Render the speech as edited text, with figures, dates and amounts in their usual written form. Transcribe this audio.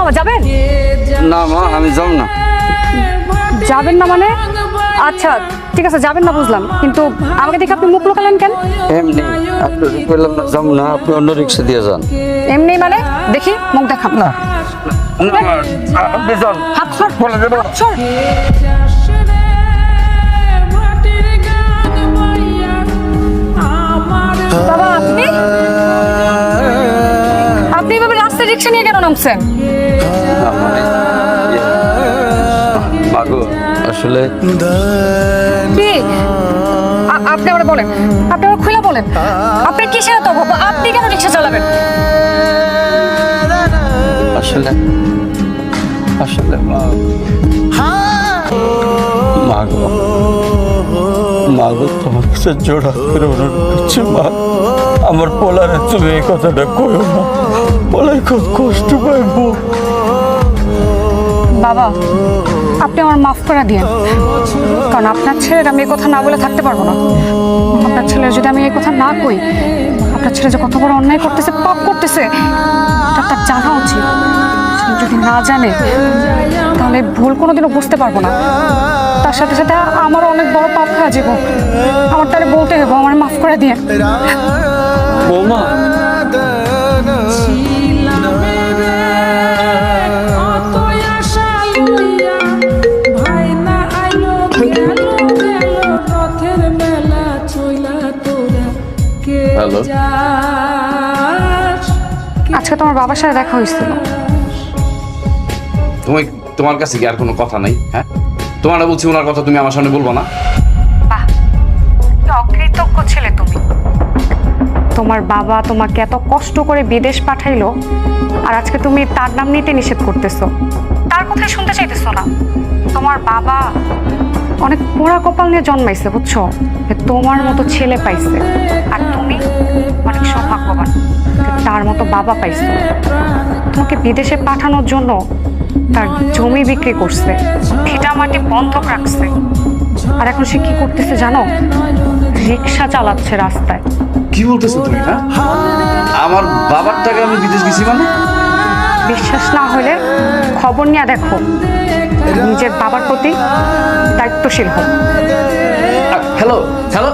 মামা যাবেন? না মা, আমি যাব না। যাবেন না মানে? আচ্ছা ঠিক আছে, যাবেন না বুঝলাম, কিন্তু আমাকে দেখে আপনি মুখ লুকালেন কেন? এমনি আপনি বললাম না যাব না, আপনি অন্য রিক্সা দিয়ে যান। এমনি মানে? দেখি মুখ দেখান না। আপনি যান। হাত সর, বলে দেবো। হাত সর। বাবা আপনি আপনি এভাবে রাস্তায় রিক্সা নিয়ে কেন নামছেন? মাগো আসলে কি আপনি আমার বলেন, আপনি আমার খুলে বলেন, আপনি কিসের এত অভাব? আপনি কেন রিক্সা চালাবেন? আসলে আসলে মাগো মাগো তোমার কাছে জোড়া করে অনুরোধ করছি মা, আমার পোলারে তুমি এই কথাটা কইও না, পোলার খুব কষ্ট পাইব। বাবা আপনি আমার মাফ করে দিয়েন, কারণ আপনার ছেলের আমি এই কথা না বলে থাকতে পারবো না। আপনার ছেলের যদি আমি এই কথা না কই, আপনার ছেলে যে কত বড় অন্যায় করতেছে, পাপ করতেছে, এটা তার জানা উচিত। সে যদি না জানে তাহলে ভুল কোনোদিনও বুঝতে পারবো না। তার সাথে সাথে আমারও অনেক বড় পাপ হয়ে যাব। আমার তারে বলতে হবে আমার মাফ করে দিয়ে। বৌমা হ্যালো, আজকে তোমার বাবার সাথে দেখা হয়েছিল। তোমার কাছে কি আর কোনো কথা নাই? হ্যাঁ, তোমার বলছি ওনার কথা তুমি আমার সামনে বলবো না? বাহ, কি অকৃতজ্ঞ ছেলে তুমি। তোমার বাবা তোমাকে এত কষ্ট করে বিদেশ পাঠাইলো, আর আজকে তুমি তার নাম নিতে নিষেধ করতেছো, তার কথাই শুনতে চাইতেছো না। তোমার বাবা অনেক পোড়া কপাল নিয়ে জন্মাইছে বুঝছো, তোমার মতো ছেলে পাইছে, আর তুমি অনেক সৌভাগ্যবান তার মতো বাবা পাইছো। তোমাকে বিদেশে পাঠানোর জন্য তার জমি বিক্রি করছে, ভিটা মাটি বন্ধক রাখছে, আর এখন সে কি করতেছে জানো? রিক্সা চালাচ্ছে রাস্তায়। কি বলতেছো তুমি? হ্যাঁ, আমার বাবার টাকা আমি বিদেশ গেছি মানে? বিশ্বাস না হলে খবর নিয়ে দেখো, নিজের বাবার প্রতি দায়িত্বশীল হোক। Hello hello